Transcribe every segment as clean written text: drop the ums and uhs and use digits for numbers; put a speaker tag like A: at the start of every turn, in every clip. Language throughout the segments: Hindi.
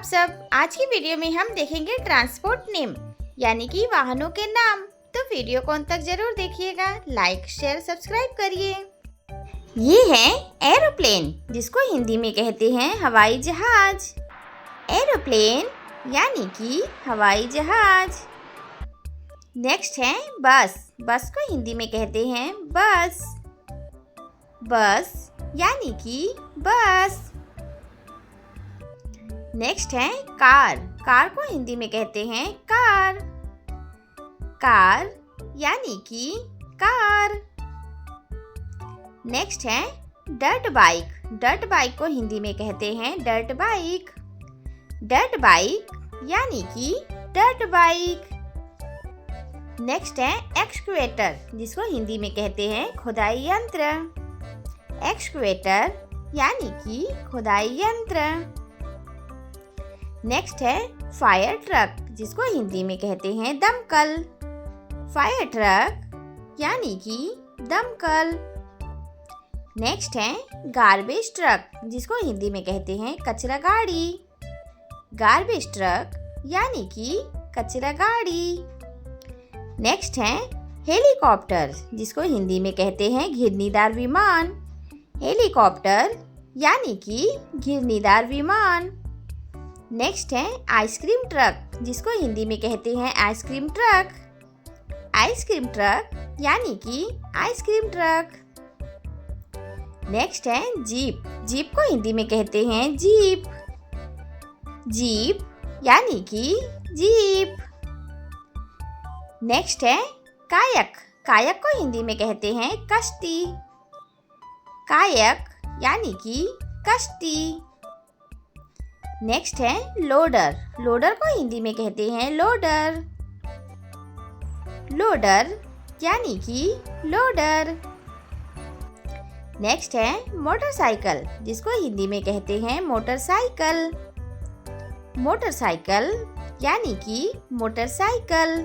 A: आप सब। आज की वीडियो में हम देखेंगे ट्रांसपोर्ट नेम यानी कि वाहनों के नाम। तो वीडियो को अंत तक जरूर देखिएगा। लाइक शेयर सब्सक्राइब करिए। ये है एरोप्लेन, जिसको हिंदी में कहते हैं हवाई जहाज। एरोप्लेन यानी कि हवाई जहाज। नेक्स्ट है बस। बस को हिंदी में कहते हैं बस। बस यानी कि बस। नेक्स्ट है कार। कार को हिंदी में कहते हैं कार। कार यानी कि कार। नेक्स्ट है डर्ट बाइक। डर्ट बाइक को हिंदी में कहते हैं डर्ट बाइक। डर्ट बाइक यानी कि डर्ट बाइक। नेक्स्ट है एक्सकवेटर, जिसको हिंदी में कहते हैं खुदाई यंत्र। एक्सकवेटर यानी कि खुदाई यंत्र। नेक्स्ट है फायर ट्रक, जिसको हिंदी में कहते हैं दमकल। फायर ट्रक यानी कि दमकल। नेक्स्ट है गार्बेज ट्रक, जिसको हिंदी में कहते हैं कचरा गाड़ी। गार्बेज ट्रक यानी कि कचरा गाड़ी। नेक्स्ट है हेलीकॉप्टर, जिसको हिंदी में कहते हैं घिरनीदार विमान। हेलीकॉप्टर यानी कि घिरनीदार विमान। नेक्स्ट है आइसक्रीम ट्रक, जिसको हिंदी में कहते हैं आइसक्रीम ट्रक। आइसक्रीम ट्रक यानी कि आइसक्रीम ट्रक। नेक्स्ट है जीप। जीप को हिंदी में कहते हैं जीप। जीप यानी कि जीप। नेक्स्ट है कायक। कायक को हिंदी में कहते हैं कश्ती। कायक यानी कि कश्ती। नेक्स्ट है लोडर। लोडर को हिंदी में कहते हैं लोडर। लोडर यानी कि लोडर। नेक्स्ट है मोटरसाइकिल, जिसको हिंदी में कहते हैं मोटरसाइकिल। मोटरसाइकिल यानी कि मोटरसाइकिल।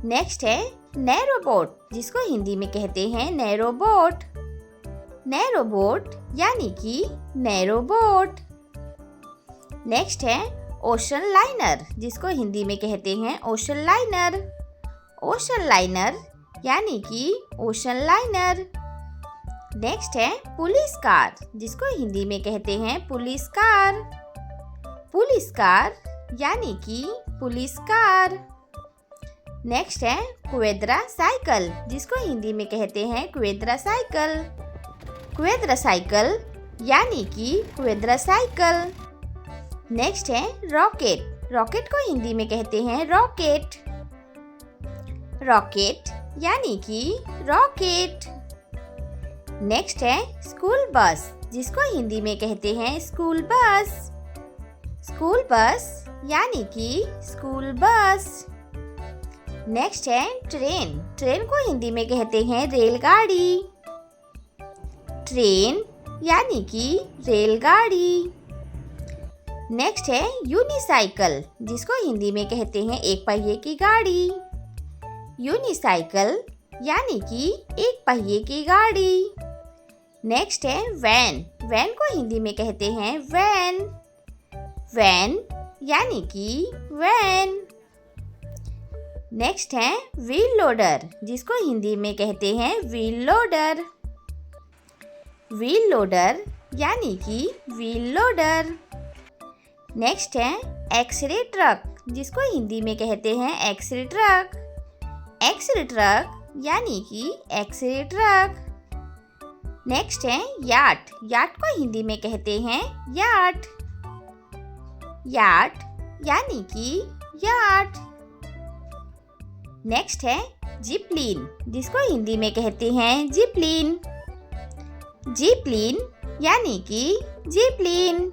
A: नेक्स्ट है नैरो बोट, जिसको हिंदी में कहते हैं नैरो बोट। नैरो बोट यानी कि नैरो बोट। नेक्स्ट है ओशन लाइनर, जिसको हिंदी में कहते हैं ओशन लाइनर। ओशन लाइनर यानी कि ओशन लाइनर। नेक्स्ट है पुलिस कार, जिसको हिंदी में कहते हैं पुलिस कार। पुलिस कार यानी कि पुलिस कार। नेक्स्ट है क्वेद्रा साइकिल, जिसको हिंदी में कहते हैं क्वेद्रा साइकिल। क्वेद्रा साइकिल यानी कि क्वेद्रा साइकिल। नेक्स्ट है रॉकेट। रॉकेट को हिंदी में कहते हैं रॉकेट। रॉकेट यानी कि रॉकेट। नेक्स्ट है स्कूल बस, जिसको हिंदी में कहते हैं स्कूल बस। स्कूल बस यानी कि स्कूल बस। नेक्स्ट है ट्रेन। ट्रेन को हिंदी में कहते हैं रेलगाड़ी। ट्रेन यानी कि रेलगाड़ी। नेक्स्ट है यूनिसाइकिल, जिसको हिंदी में कहते हैं एक पहिए की गाड़ी। यूनिसाइकिल यानी कि एक पहिए की गाड़ी। नेक्स्ट है वैन। वैन को हिंदी में कहते हैं वैन। वैन यानी कि वैन। नेक्स्ट है व्हील लोडर, जिसको हिंदी में कहते हैं व्हील लोडर। व्हील लोडर यानी कि व्हील लोडर। नेक्स्ट है एक्सरे ट्रक, जिसको हिंदी में कहते हैं एक्सरे ट्रक। एक्सरे ट्रक यानी कि एक्सरे ट्रक। नेक्स्ट है याट। याट को हिंदी में कहते हैं याट। याट यानी कि याट। नेक्स्ट है जिपलीन, जिसको हिंदी में कहते हैं जिपलीन। जिपलीन यानी कि जिपलीन।